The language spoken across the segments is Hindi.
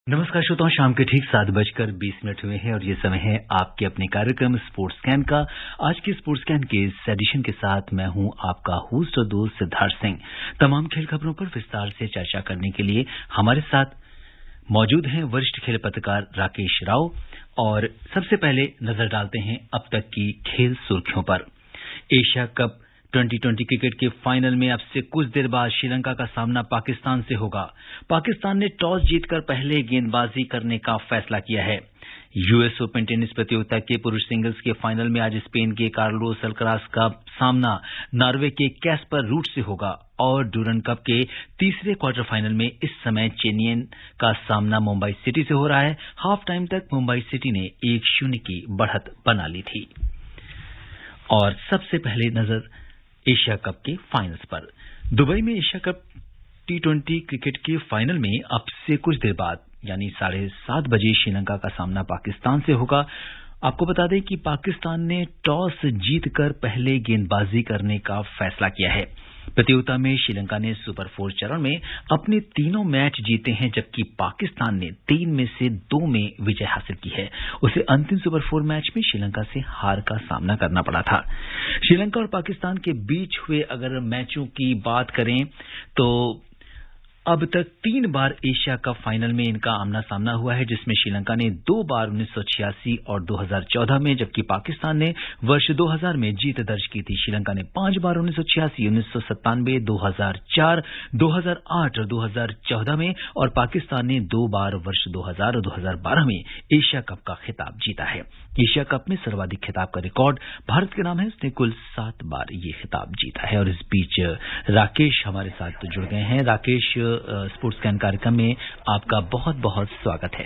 नमस्कार श्रोताओं, शाम के ठीक 7:20 हुए हैं और ये समय है आपके अपने कार्यक्रम स्पोर्ट्स स्कैन का। आज के स्पोर्ट्स स्कैन के इस एडिशन के साथ मैं हूं आपका होस्ट और दोस्त सिद्धार्थ सिंह। तमाम खेल खबरों पर विस्तार से चर्चा करने के लिए हमारे साथ मौजूद हैं वरिष्ठ खेल पत्रकार राकेश राव। और सबसे पहले नजर डालते हैं अब तक की खेल सुर्खियों पर। एशिया कप 2020 क्रिकेट के फाइनल में अब से कुछ देर बाद श्रीलंका का सामना पाकिस्तान से होगा। पाकिस्तान ने टॉस जीतकर पहले गेंदबाजी करने का फैसला किया है। यूएस ओपन टेनिस प्रतियोगिता के पुरुष सिंगल्स के फाइनल में आज स्पेन के कार्लोस अल्कराज का सामना नॉर्वे के कैस्पर रूड से होगा और डूरन कप के तीसरे क्वार्टर फाइनल में इस समय चेन्नई का सामना मुंबई सिटी से हो रहा है। हाफ टाइम तक मुंबई सिटी ने 1-0 की बढ़त बना ली थी। और सबसे पहले नजर एशिया कप के फाइनल्स पर। दुबई में एशिया कप T20 क्रिकेट के फाइनल में अब से कुछ देर बाद यानी 7:30 बजे श्रीलंका का सामना पाकिस्तान से होगा। आपको बता दें कि पाकिस्तान ने टॉस जीतकर पहले गेंदबाजी करने का फैसला किया है। प्रतियोगिता में श्रीलंका ने सुपर 4 चरण में अपने तीनों मैच जीते हैं, जबकि पाकिस्तान ने 3 में से 2 में विजय हासिल की है। उसे अंतिम सुपर 4 मैच में श्रीलंका से हार का सामना करना पड़ा था। श्रीलंका और पाकिस्तान के बीच हुए अगर मैचों की बात करें तो अब तक 3 बार एशिया कप फाइनल में इनका आमना सामना हुआ है, जिसमें श्रीलंका ने 2 बार 1986 और 2014 में, जबकि पाकिस्तान ने वर्ष 2000 में जीत दर्ज की थी। श्रीलंका ने 5 बार 1986, 1997, 2004, 2008 और 2014 में और पाकिस्तान ने 2 बार वर्ष 2000 और 2012 में एशिया कप का खिताब जीता है। एशिया कप में सर्वाधिक खिताब का रिकॉर्ड भारत के नाम है। उसने कुल 7 बार ये खिताब जीता है। और इस बीच राकेश हमारे साथ जुड़ गए हैं। राकेश, स्पोर्ट्स स्कैन कार्यक्रम में आपका बहुत बहुत स्वागत है।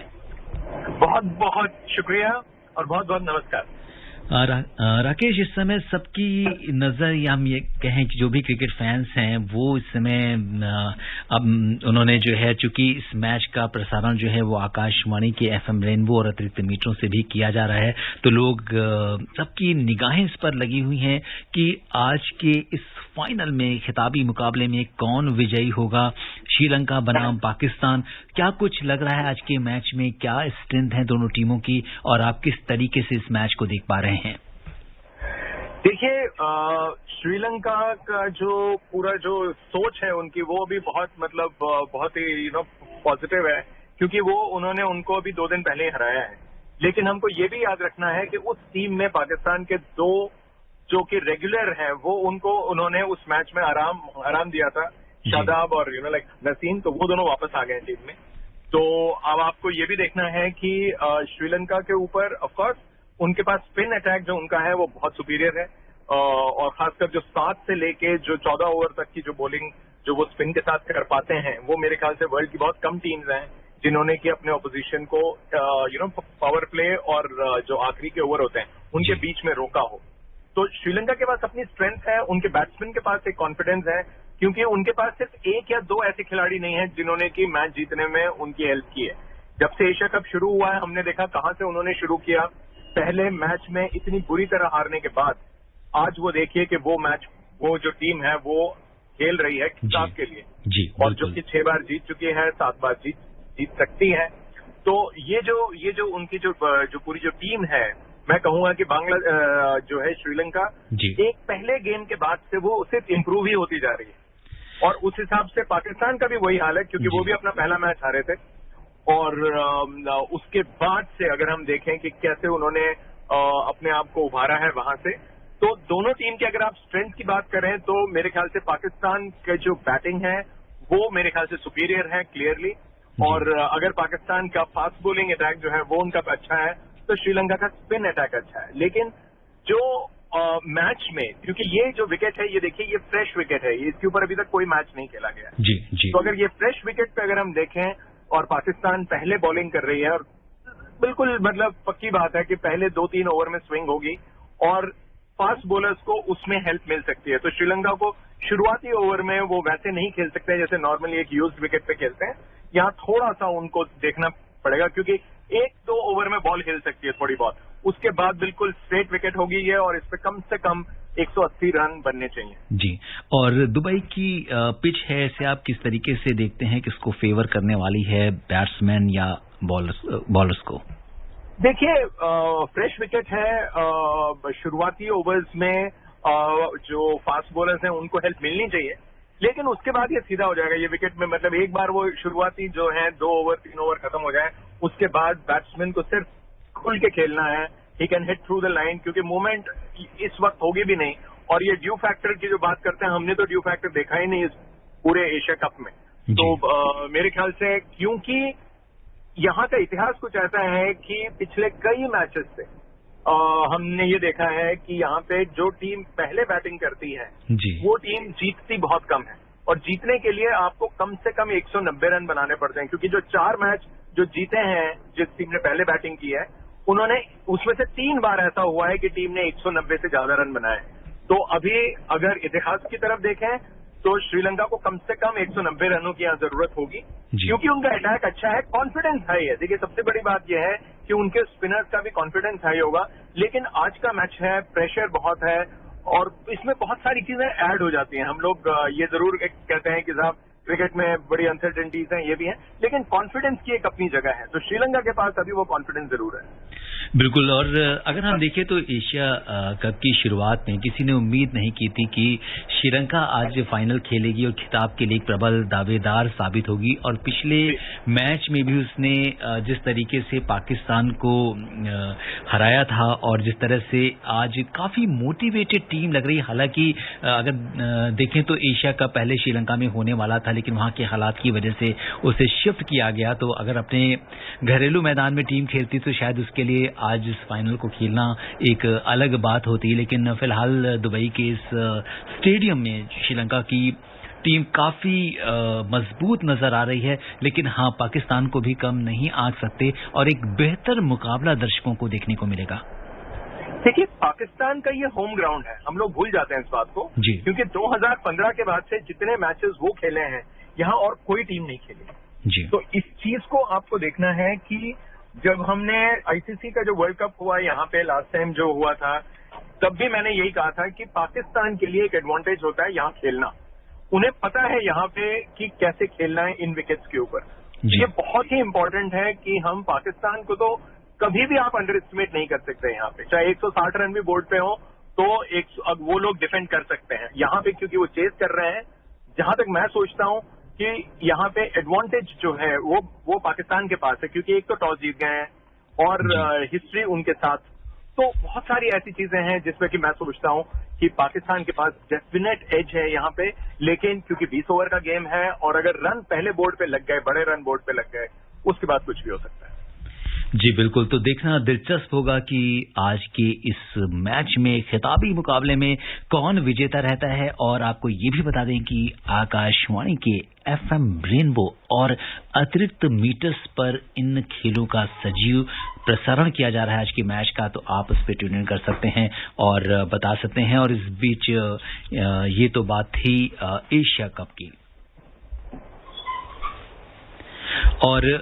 बहुत बहुत शुक्रिया और बहुत बहुत नमस्कार। राकेश, इस समय सबकी नजर या हम ये कहें कि जो भी क्रिकेट फैंस हैं वो इस समय अब उन्होंने जो है, चूंकि इस मैच का प्रसारण जो है वो आकाशवाणी के FM रेनबो और अतिरिक्त मीटरों से भी किया जा रहा है, तो लोग सबकी निगाहें इस पर लगी हुई हैं कि आज के इस फाइनल में खिताबी मुकाबले में कौन विजयी होगा, श्रीलंका बनाम पाकिस्तान। क्या कुछ लग रहा है आज के मैच में, क्या स्ट्रेंथ है दोनों टीमों की और आप किस तरीके से इस मैच को देख पा रहे हैं? देखिए, श्रीलंका का जो पूरा जो सोच है उनकी, वो भी बहुत ही पॉजिटिव है, क्योंकि उन्होंने उनको अभी 2 दिन पहले ही हराया है। लेकिन हमको ये भी याद रखना है कि उस टीम में पाकिस्तान के 2 जो कि रेगुलर हैं, उन्होंने उस मैच में आराम दिया था, शादाब और नसीम, तो वो दोनों वापस आ गए टीम में। तो अब आपको ये भी देखना है कि श्रीलंका के ऊपर ऑफकोर्स उनके पास स्पिन अटैक जो उनका है वो बहुत सुपीरियर है, और खासकर जो 7 से लेके जो 14 ओवर तक की जो बॉलिंग जो वो स्पिन के साथ कर पाते हैं, वो मेरे ख्याल से वर्ल्ड की बहुत कम टीम्स हैं जिन्होंने कि अपने ऑपोजिशन को पावर प्ले और जो आखिरी के ओवर होते हैं उनके बीच में रोका हो। तो श्रीलंका के पास अपनी स्ट्रेंथ है, उनके बैट्समैन के पास एक कॉन्फिडेंस है, क्योंकि उनके पास सिर्फ 1 या 2 ऐसे खिलाड़ी नहीं हैं जिन्होंने कि मैच जीतने में उनकी हेल्प की है। जब से एशिया कप शुरू हुआ है, हमने देखा कहां से उन्होंने शुरू किया। पहले मैच में इतनी बुरी तरह हारने के बाद आज वो देखिए कि वो जो टीम है वो खेल रही है खिताब के लिए जी, और जो कि 6 बार जीत चुकी है, 7 बार जीत सकती है। तो ये जो उनकी जो पूरी जो टीम है, मैं कहूंगा कि जो है श्रीलंका एक पहले गेम के बाद से वो सिर्फ इंप्रूव ही होती जा रही है। और उस हिसाब से पाकिस्तान का भी वही हाल है, क्योंकि वो भी अपना पहला मैच हारे थे और उसके बाद से अगर हम देखें कि कैसे उन्होंने अपने आप को उभारा है वहां से, तो दोनों टीम की अगर आप स्ट्रेंथ की बात करें तो मेरे ख्याल से पाकिस्तान के जो बैटिंग है वो मेरे ख्याल से सुपीरियर है क्लियरली, और अगर पाकिस्तान का फास्ट बॉलिंग अटैक जो है वो उनका अच्छा है, तो श्रीलंका का स्पिन अटैक अच्छा है। लेकिन जो मैच में, क्योंकि ये जो विकेट है, ये देखिए ये फ्रेश विकेट है, इसके ऊपर अभी तक कोई मैच नहीं खेला गया है। जी। तो अगर ये फ्रेश विकेट पे अगर हम देखें और पाकिस्तान पहले बॉलिंग कर रही है, और बिल्कुल पक्की बात है कि पहले 2-3 ओवर में स्विंग होगी और फास्ट बॉलर्स को उसमें हेल्प मिल सकती है। तो श्रीलंका को शुरुआती ओवर में वो वैसे नहीं खेल सकते जैसे नॉर्मली एक यूज्ड विकेट पे खेलते हैं। यहाँ थोड़ा सा उनको देखना पड़ेगा, क्योंकि 1-2 ओवर में बॉल हिल सकती है थोड़ी बहुत, उसके बाद बिल्कुल स्ट्रेट विकेट होगी ये, और इस पे कम से कम 180 रन बनने चाहिए। जी, और दुबई की पिच है, इसे आप किस तरीके से देखते हैं, किसको फेवर करने वाली है, बैट्समैन या बॉलर्स को? देखिए, फ्रेश विकेट है, शुरुआती ओवर्स में जो फास्ट बॉलर्स हैं उनको हेल्प मिलनी चाहिए, लेकिन उसके बाद ये सीधा हो जाएगा ये विकेट में। मतलब एक बार वो शुरुआती जो है 2 ओवर 3 ओवर खत्म हो जाए, उसके बाद बैट्समैन को सिर्फ खुल के खेलना है, he can hit through the line, क्योंकि मूवमेंट इस वक्त होगी भी नहीं। और ये ड्यू फैक्टर की जो बात करते हैं, हमने तो ड्यू फैक्टर देखा ही नहीं इस पूरे एशिया कप में। तो मेरे ख्याल से, क्योंकि यहाँ का इतिहास कुछ ऐसा है कि पिछले कई मैचेस से हमने ये देखा है कि यहाँ पे जो टीम पहले बैटिंग करती है वो टीम जीतती बहुत कम है, और जीतने के लिए आपको कम से कम 190 रन बनाने पड़ते हैं, क्योंकि जो 4 मैच जो जीते हैं जिस टीम ने पहले बैटिंग की है, उन्होंने उसमें से 3 बार ऐसा हुआ है कि टीम ने 190 से ज्यादा रन बनाए। तो अभी अगर इतिहास की तरफ देखें तो श्रीलंका को कम से कम 190 रनों की यहाँ जरूरत होगी, क्योंकि उनका अटैक अच्छा है, कॉन्फिडेंस हाई है। देखिए, सबसे बड़ी बात यह है कि उनके स्पिनर्स का भी कॉन्फिडेंस हाई होगा, लेकिन आज का मैच है, प्रेशर बहुत है और इसमें बहुत सारी चीजें ऐड हो जाती हैं। हम लोग ये जरूर कहते हैं कि साहब क्रिकेट में बड़ी अनसर्टेनिटीज हैं, ये भी हैं, लेकिन कॉन्फिडेंस की एक अपनी जगह है, तो श्रीलंका के पास अभी वो कॉन्फिडेंस जरूर है। बिल्कुल। और अगर हम देखें तो एशिया कप की शुरुआत में किसी ने उम्मीद नहीं की थी कि श्रीलंका आज फाइनल खेलेगी और खिताब के लिए एक प्रबल दावेदार साबित होगी। और पिछले मैच में भी उसने जिस तरीके से पाकिस्तान को हराया था और जिस तरह से आज काफी मोटिवेटेड टीम लग रही है। हालांकि अगर देखें तो एशिया कप पहले श्रीलंका में होने वाला था, लेकिन वहां के हालात की वजह से उसे शिफ्ट किया गया। तो अगर अपने घरेलू मैदान में टीम खेलती तो शायद उसके लिए आज इस फाइनल को खेलना एक अलग बात होती, लेकिन फिलहाल दुबई के इस स्टेडियम में श्रीलंका की टीम काफी मजबूत नजर आ रही है। लेकिन हाँ, पाकिस्तान को भी कम नहीं आंक सकते और एक बेहतर मुकाबला दर्शकों को देखने को मिलेगा। देखिए, पाकिस्तान का ये होम ग्राउंड है, हम लोग भूल जाते हैं इस बात को, क्योंकि 2015 के बाद से जितने मैचेस वो खेले हैं यहाँ और कोई टीम नहीं खेली। तो इस चीज को आपको देखना है कि जब हमने आईसीसी का जो वर्ल्ड कप हुआ यहाँ पे लास्ट टाइम जो हुआ था, तब भी मैंने यही कहा था कि पाकिस्तान के लिए एक एडवांटेज होता है यहाँ खेलना। उन्हें पता है यहाँ पे कि कैसे खेलना है इन विकेट्स के ऊपर। ये बहुत ही इंपॉर्टेंट है कि हम पाकिस्तान को तो कभी भी आप अंडर एस्टिमेट नहीं कर सकते यहाँ पे, चाहे 160 रन भी बोर्ड पे हो तो वो लोग डिफेंड कर सकते हैं यहाँ पे, क्योंकि वो चेस कर रहे हैं। जहां तक मैं सोचता हूँ कि यहाँ पे एडवांटेज जो है वो पाकिस्तान के पास है, क्योंकि एक तो टॉस जीत गए हैं और हिस्ट्री उनके साथ। तो बहुत सारी ऐसी चीजें हैं जिसमें कि मैं सोचता हूँ कि पाकिस्तान के पास डेफिनेट एज है यहाँ पे, लेकिन क्योंकि 20 ओवर का गेम है और अगर रन पहले बोर्ड पे लग गए, बड़े रन बोर्ड पे लग गए, उसके बाद कुछ भी हो सकता है। जी बिल्कुल। तो देखना दिलचस्प होगा कि आज के इस मैच में, खिताबी मुकाबले में कौन विजेता रहता है। और आपको ये भी बता दें कि आकाशवाणी के FM रेनबो और अतिरिक्त मीटर्स पर इन खेलों का सजीव प्रसारण किया जा रहा है आज के मैच का, तो आप उस पर ट्यून इन कर सकते हैं और बता सकते हैं। और इस बीच ये तो बात थी एशिया कप की। और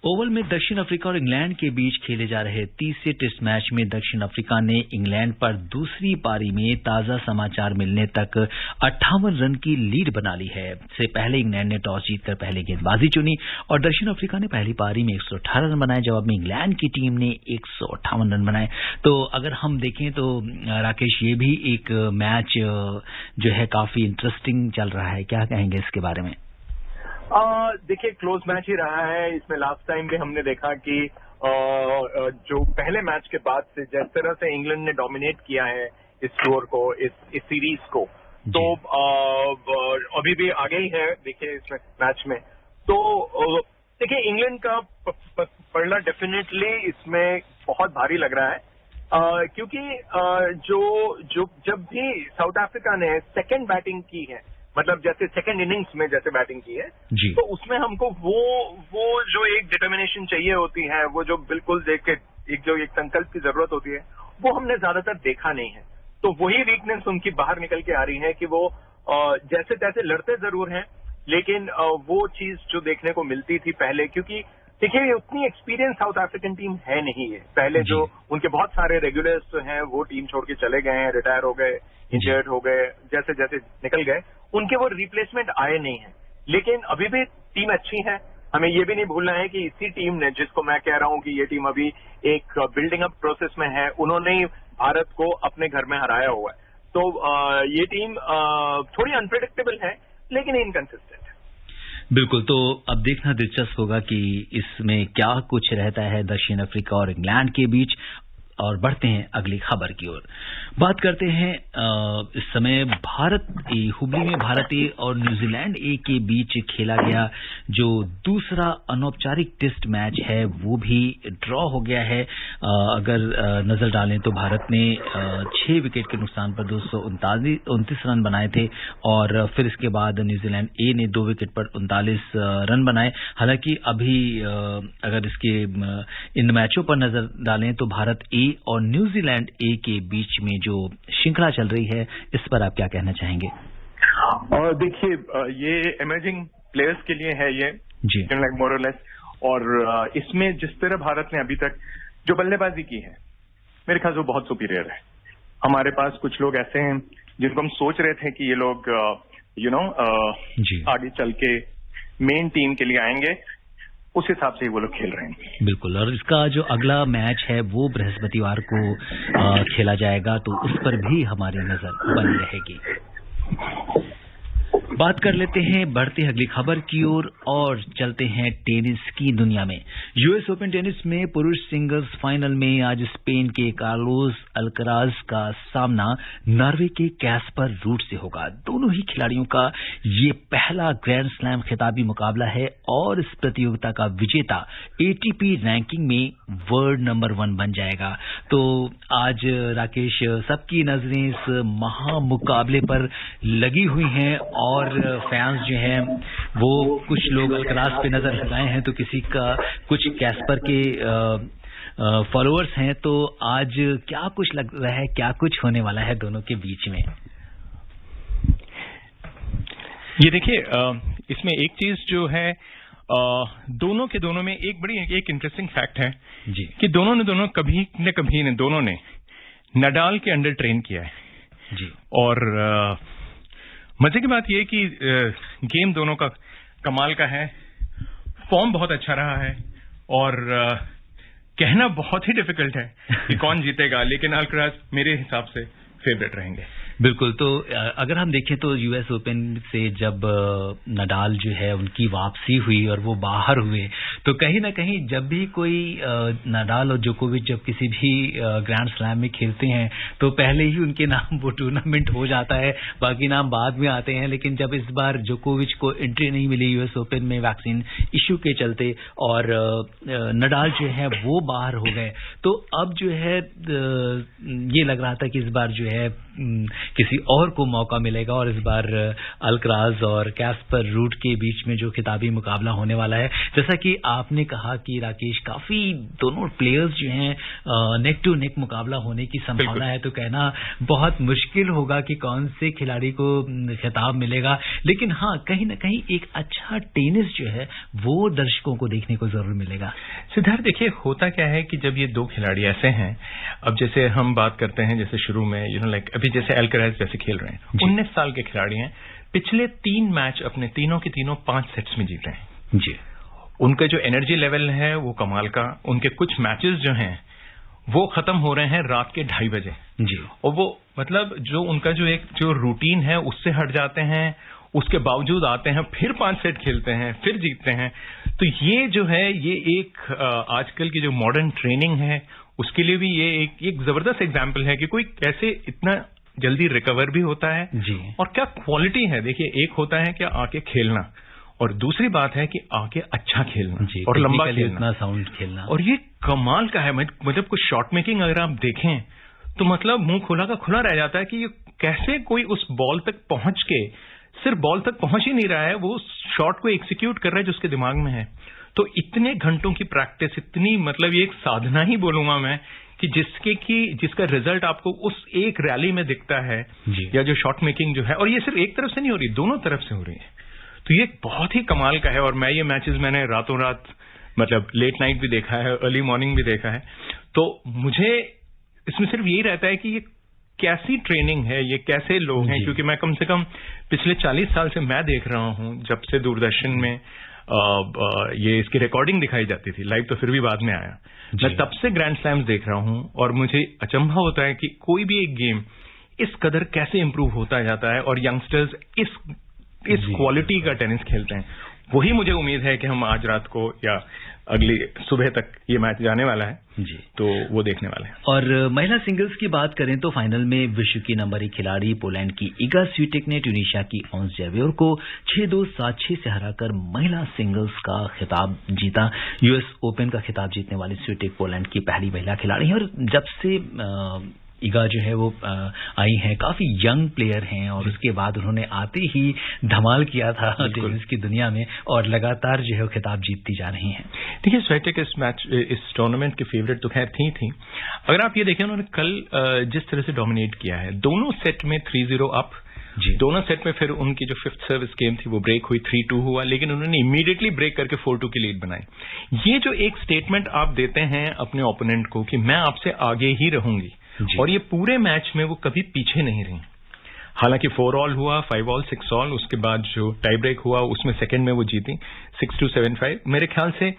ओवल में दक्षिण अफ्रीका और इंग्लैंड के बीच खेले जा रहे तीसरे टेस्ट मैच में दक्षिण अफ्रीका ने इंग्लैंड पर दूसरी पारी में ताजा समाचार मिलने तक 58 रन की लीड बना ली है। इससे पहले इंग्लैंड ने टॉस जीतकर पहले गेंदबाजी चुनी और दक्षिण अफ्रीका ने पहली पारी में 118 रन बनाए। जवाब में इंग्लैंड की टीम ने 158 रन बनाए। तो अगर हम देखें तो राकेश, ये भी एक मैच जो है काफी इंटरेस्टिंग चल रहा है, क्या कहेंगे इसके बारे में? देखिए, क्लोज मैच ही रहा है। इसमें लास्ट टाइम भी हमने देखा कि जो पहले मैच के बाद से जिस तरह से इंग्लैंड ने डोमिनेट किया है इस स्कोर को, इस सीरीज को, तो अभी भी आगे ही है देखिए इसमें मैच में। तो देखिए, इंग्लैंड का पड़ना डेफिनेटली इसमें बहुत भारी लग रहा है, क्योंकि जब भी साउथ अफ्रीका ने सेकेंड बैटिंग की है, मतलब जैसे सेकंड इनिंग्स में जैसे बैटिंग की है, तो उसमें हमको वो जो एक डिटर्मिनेशन चाहिए होती है, वो जो बिल्कुल देख के एक संकल्प की जरूरत होती है, वो हमने ज्यादातर देखा नहीं है। तो वही वीकनेस उनकी बाहर निकल के आ रही है कि वो जैसे तैसे लड़ते जरूर हैं, लेकिन वो चीज जो देखने को मिलती थी पहले, क्योंकि देखिए उतनी एक्सपीरियंस साउथ अफ्रीकन टीम है नहीं है। पहले जो उनके बहुत सारे रेगुलर्स हैं वो टीम छोड़ के चले गए हैं, रिटायर हो गए, इंजर्ड हो गए, जैसे जैसे निकल गए, उनके वो रिप्लेसमेंट आए नहीं है। लेकिन अभी भी टीम अच्छी है, हमें ये भी नहीं भूलना है कि इसी टीम ने, जिसको मैं कह रहा हूं कि ये टीम अभी एक बिल्डिंग अप प्रोसेस में है, उन्होंने ही भारत को अपने घर में हराया हुआ है। तो ये टीम थोड़ी अनप्रेडिक्टेबल है लेकिन इनकंसिस्टेंट है। बिल्कुल, तो अब देखना दिलचस्प होगा कि इसमें क्या कुछ रहता है दक्षिण अफ्रीका और इंग्लैंड के बीच। और बढ़ते हैं अगली खबर की ओर। बात करते हैं इस समय हुबली में भारत ए और न्यूजीलैंड ए के बीच खेला गया जो दूसरा अनौपचारिक टेस्ट मैच है वो भी ड्रॉ हो गया है। अगर नजर डालें तो भारत ने 6 विकेट के नुकसान पर 229 रन बनाए थे और फिर इसके बाद न्यूजीलैंड ए ने 2 विकेट पर 39 रन बनाए। हालांकि अभी अगर इसके इन मैचों पर नजर डालें तो भारत ए और न्यूजीलैंड ए के बीच में जो श्रृंखला चल रही है इस पर आप क्या कहना चाहेंगे? और देखिए, ये इमर्जिंग प्लेयर्स के लिए है ये जी, लाइक मोरलेस। और इसमें जिस तरह भारत ने अभी तक जो बल्लेबाजी की है, मेरे ख्याल से वो बहुत सुपीरियर है। हमारे पास कुछ लोग ऐसे हैं जिनको हम सोच रहे थे कि ये लोग आगे चल के मेन टीम के लिए आएंगे, उस हिसाब से ही वो लोग खेल रहे हैं। बिल्कुल, और इसका जो अगला मैच है वो बृहस्पतिवार को खेला जाएगा, तो उस पर भी हमारी नजर बनी रहेगी। बात कर लेते हैं, बढ़ते हैं अगली खबर की ओर और चलते हैं टेनिस की दुनिया में। यूएस ओपन टेनिस में पुरुष सिंगल्स फाइनल में आज स्पेन के कार्लोस अल्कराज का सामना नॉर्वे के कैस्पर रूड से होगा। दोनों ही खिलाड़ियों का ये पहला ग्रैंड स्लैम खिताबी मुकाबला है और इस प्रतियोगिता का विजेता एटीपी रैंकिंग में वर्ल्ड नंबर 1 बन जाएगा। तो आज राकेश, सबकी नजरें इस महामुकाबले पर लगी हुई हैं और फैंस जो हैं वो कुछ लोग अल्कराज पे नजर लगाए हैं तो किसी का कुछ कैस्पर के फॉलोअर्स हैं। तो आज क्या कुछ लग रहा है, क्या कुछ होने वाला है दोनों के बीच में? ये देखिए, इसमें एक चीज जो है दोनों के दोनों में एक इंटरेस्टिंग फैक्ट है जी कि दोनों कभी न दोनों ने नडाल के अंडर ट्रेन किया है जी। और मजे की बात यह है कि गेम दोनों का कमाल का है, फॉर्म बहुत अच्छा रहा है और कहना बहुत ही डिफिकल्ट है कि कौन जीतेगा, लेकिन अल्कराज मेरे हिसाब से फेवरेट रहेंगे। बिल्कुल, तो अगर हम देखें तो यूएस ओपन से जब नडाल जो है उनकी वापसी हुई और वो बाहर हुए, तो कहीं ना कहीं जब भी कोई नडाल और जोकोविच जब किसी भी ग्रैंड स्लैम में खेलते हैं तो पहले ही उनके नाम वो टूर्नामेंट हो जाता है, बाकी नाम बाद में आते हैं। लेकिन जब इस बार जोकोविच को एंट्री नहीं मिली यूएस ओपन में वैक्सीन इश्यू के चलते और नडाल जो है वो बाहर हो गए, तो अब जो है ये लग रहा था कि इस बार जो है किसी और को मौका मिलेगा और इस बार अल्कराज और कैस्पर रूड के बीच में जो खिताबी मुकाबला होने वाला है, जैसा कि आपने कहा कि राकेश, काफी दोनों प्लेयर्स जो हैं नेक टू नेक मुकाबला होने की संभावना है। तो कहना बहुत मुश्किल होगा कि कौन से खिलाड़ी को खिताब मिलेगा, लेकिन हाँ, कहीं ना कहीं एक अच्छा टेनिस जो है वो दर्शकों को देखने को जरूर मिलेगा। सिद्धार्थ, देखिए होता क्या है कि जब ये दो खिलाड़ी ऐसे हैं, अब जैसे हम बात करते हैं जैसे शुरू में अभी जैसे अल्कराज जैसे खेल रहे हैं, 19 साल के खिलाड़ी हैं, पिछले 3 मैच अपने तीनों के तीनों 5 सेट्स में जीते हैं जी। उनका जो एनर्जी लेवल है वो कमाल का, उनके कुछ मैचेस जो हैं वो खत्म हो रहे हैं रात के 2:30 बजे जी, और वो मतलब जो उनका जो रूटीन है उससे हट जाते हैं, उसके बावजूद आते हैं, फिर 5 सेट खेलते हैं, फिर जीतते हैं। तो ये जो है ये एक आजकल की जो मॉडर्न ट्रेनिंग है उसके लिए भी ये एक जबरदस्त एग्जाम्पल है कि कोई कैसे इतना जल्दी रिकवर भी होता है जी। और क्या क्वालिटी है। देखिए, एक होता है कि आके खेलना और दूसरी बात है कि आके अच्छा खेलना जी, और लंबा खेलना, इतना साउंड खेलना, और ये कमाल का है। मतलब कुछ शॉट मेकिंग अगर आप देखें तो मतलब मुंह खुला का खुला रह जाता है कि ये कैसे कोई उस बॉल तक पहुंच के सिर्फ बॉल तक पहुंच ही नहीं रहा है, वो शॉट को एग्जीक्यूट कर रहा है जो उसके दिमाग में है। तो इतने घंटों की प्रैक्टिस, इतनी मतलब ये एक साधना ही बोलूंगा मैं कि जिसका रिजल्ट आपको उस एक रैली में दिखता है जी। या जो शॉट मेकिंग जो है, और ये सिर्फ एक तरफ से नहीं हो रही, दोनों तरफ से हो रही है। तो ये बहुत ही कमाल का है। और मैं ये मैचेस मैंने रातों रात मतलब लेट नाइट भी देखा है, अर्ली मॉर्निंग भी देखा है। तो मुझे इसमें सिर्फ यही रहता है कि ये कैसी ट्रेनिंग है, ये कैसे लोग हैं, क्योंकि मैं कम से कम पिछले 40 साल से मैं देख रहा हूं, जब से दूरदर्शन में ये इसकी रिकॉर्डिंग दिखाई जाती थी, लाइव तो फिर भी बाद में आया। मैं तब से ग्रैंड स्लैम्स देख रहा हूं और मुझे अचंभा होता है कि कोई भी एक गेम इस कदर कैसे इंप्रूव होता जाता है और यंगस्टर्स इस क्वालिटी का टेनिस खेलते हैं। वही मुझे उम्मीद है कि हम आज रात को या अगली सुबह तक ये मैच जाने वाला है जी, तो वो देखने वाले हैं। और महिला सिंगल्स की बात करें तो फाइनल में विश्व की नंबर 1 खिलाड़ी पोलैंड की इगा स्विटेक ने ट्यूनीशिया की ऑन्स जर्वेयर को 6-2, 7-6 से हराकर महिला सिंगल्स का खिताब जीता। यूएस ओपन का खिताब जीतने वाली स्विटेक पोलैंड की पहली महिला खिलाड़ी है और जब से इगा जो है वो आई हैं, काफी यंग प्लेयर हैं और उसके बाद उन्होंने आते ही धमाल किया था टेनिस की दुनिया में और लगातार जो है वो खिताब जीतती जा रही हैं। देखिए स्विटेक इस टूर्नामेंट की फेवरेट तो खैर थी। अगर आप ये देखें उन्होंने कल जिस तरह से डोमिनेट किया है, दोनों सेट में 3-0 अप जी, दोनों सेट में फिर उनकी जो 5th सर्विस गेम थी वो ब्रेक हुई, 3-2 हुआ, लेकिन उन्होंने इमीडिएटली ब्रेक करके 4-2 की लीड बनाई। ये जो एक स्टेटमेंट आप देते हैं अपने ओपोनेंट को कि मैं आपसे आगे ही रहूंगी, और ये पूरे मैच में वो कभी पीछे नहीं रही। हालांकि 4-all हुआ, 5-all, 6-all, उसके बाद जो टाई ब्रेक हुआ उसमें सेकंड में वो जीती 6-2, 7-5, मेरे ख्याल से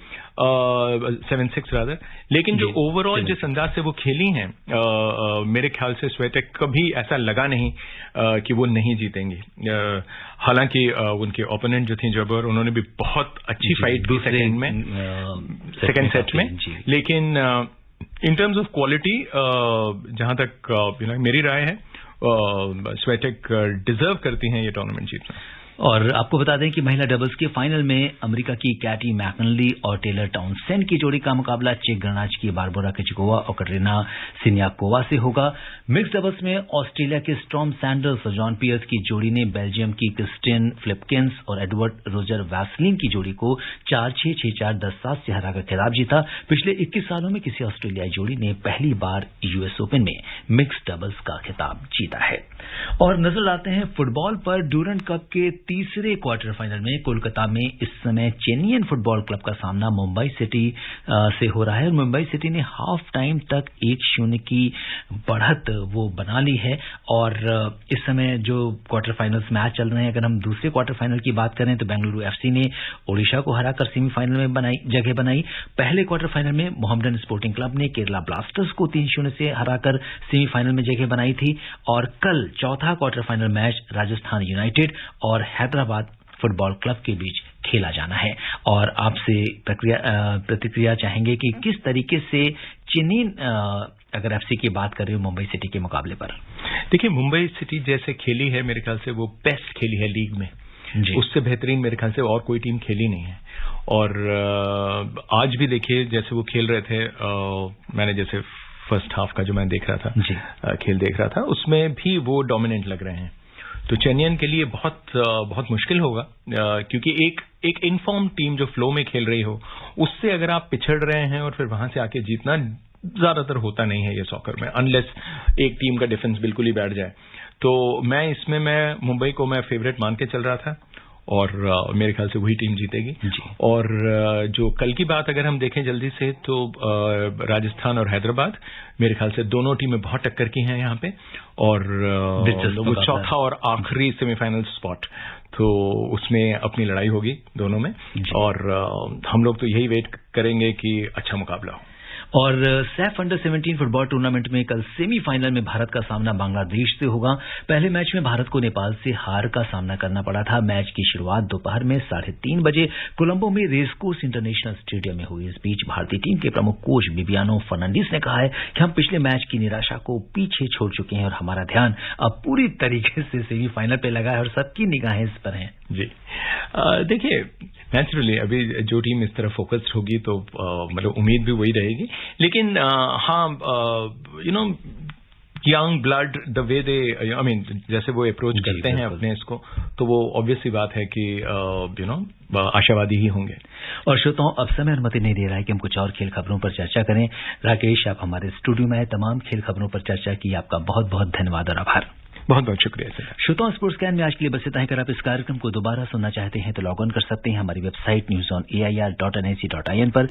7-6 रादर। लेकिन जो ओवरऑल जिस अंदाज से वो खेली हैं, मेरे ख्याल से स्विटेक कभी ऐसा लगा नहीं कि वो नहीं जीतेंगी। हालांकि उनके ओपोनेंट जो थी जबर, उन्होंने भी बहुत अच्छी फाइट की सेकंड में, सेकंड सेट में, लेकिन इन टर्म्स ऑफ क्वालिटी जहां तक मेरी राय है स्विटेक डिजर्व करती हैं ये टूर्नामेंट जीतना। और आपको बता दें कि महिला डबल्स के फाइनल में अमेरिका की कैटी मैकनली और टेलर टाउनसेंड की जोड़ी का मुकाबला चेक गणराज्य की बारबोरा केचिकोवा और कटरीना सिन्याकोवा से होगा। मिक्स डबल्स में ऑस्ट्रेलिया के स्टॉर्म सैंडर्स और जॉन पियर्स की जोड़ी ने बेल्जियम की क्रिस्टिन फ्लिपकिंस और एडवर्ड रोजर वैसलिन की जोड़ी को 4-6, 6-4, 10-7 से हराकर खिताब जीता। पिछले 21 सालों में किसी ऑस्ट्रेलियाई जोड़ी ने पहली बार यूएस ओपन में मिक्स डबल्स का खिताब जीता है। और नजर लाते हैं फुटबॉल पर। ड्यूरेंट कप के तीसरे क्वार्टर फाइनल में कोलकाता में इस समय चेन्नईयन फुटबॉल क्लब का सामना मुंबई सिटी से हो रहा है। मुंबई सिटी ने हाफ टाइम तक 1-0 की बढ़त वो बना ली है और इस समय जो क्वार्टर फाइनल्स मैच चल रहे हैं, अगर हम दूसरे क्वार्टर फाइनल की बात करें तो बेंगलुरु एफसी ने ओडिशा को हराकर सेमीफाइनल में जगह बनाई। पहले क्वार्टर फाइनल में मोहम्मडन स्पोर्टिंग क्लब ने केरला ब्लास्टर्स को 3-0 से हराकर सेमीफाइनल में जगह बनाई थी। और कल चौथा quarter final match Rajasthan United और हैदराबाद फुटबॉल क्लब के बीच खेला जाना है। और आपसे प्रतिक्रिया चाहेंगे कि किस तरीके से चेन्नई अगर एफसी की बात कर रहे हो मुंबई सिटी के मुकाबले पर। देखिए मुंबई सिटी जैसे खेली है मेरे ख्याल से वो बेस्ट खेली है लीग में, उससे बेहतरीन मेरे ख्याल से और कोई टीम खेली नहीं है। और आज भी देखिए जैसे वो खेल रहे थे, मैंने जैसे फर्स्ट हाफ का जो मैं देख रहा था खेल देख रहा था, उसमें भी वो डोमिनेंट लग रहे हैं। तो चेन्नईयन के लिए बहुत मुश्किल होगा, क्योंकि एक इनफॉर्म टीम जो फ्लो में खेल रही हो उससे अगर आप पिछड़ रहे हैं और फिर वहां से आके जीतना ज्यादातर होता नहीं है ये सॉकर में, अनलेस एक टीम का डिफेंस बिल्कुल ही बैठ जाए। तो मैं मुंबई को मैं फेवरेट मान के चल रहा था और मेरे ख्याल से वही टीम जीतेगी। और जो कल की बात अगर हम देखें जल्दी से तो राजस्थान और हैदराबाद मेरे ख्याल से दोनों टीमें बहुत टक्कर की हैं यहाँ पे, और वो चौथा और आखिरी सेमीफाइनल स्पॉट तो उसमें अपनी लड़ाई होगी दोनों में। और हम लोग तो यही वेट करेंगे कि अच्छा मुकाबला हो। और सैफ अंडर 17 फुटबॉल टूर्नामेंट में कल सेमीफाइनल में भारत का सामना बांग्लादेश से होगा। पहले मैच में भारत को नेपाल से हार का सामना करना पड़ा था। मैच की शुरुआत दोपहर में 3:30 बजे कोलंबो में रेसकोर्स इंटरनेशनल स्टेडियम में हुई। इस बीच भारतीय टीम के प्रमुख कोच बिबियानो फर्नांडिस ने कहा है कि हम पिछले मैच की निराशा को पीछे छोड़ चुके हैं और हमारा ध्यान अब पूरी तरीके से सेमीफाइनल पे लगा है और सबकी निगाहें इस पर हैं। जी देखिए नेचुरली अभी जो टीम इस तरह फोकस्ड होगी तो मतलब उम्मीद भी वही रहेगी, लेकिन हाँ young blood the way they I mean जैसे वो अप्रोच करते हैं अपने इसको, तो वो ऑब्वियस सी बात है कि आशावादी ही होंगे। और श्रोताओं अब समय अनुमति नहीं दे रहा है कि हम कुछ और खेल खबरों पर चर्चा करें। राकेश आप हमारे स्टूडियो में तमाम खेल खबरों पर चर्चा की, आपका बहुत बहुत धन्यवाद और आभार। बहुत बहुत शुक्रिया सर। श्रोताओं स्पोर्ट्स कैन में आज के लिए बस इतना है। अगर आप इस कार्यक्रम को दोबारा सुनना चाहते हैं तो लॉग ऑन कर सकते हैं हमारी वेबसाइट newsonair.nic.in पर।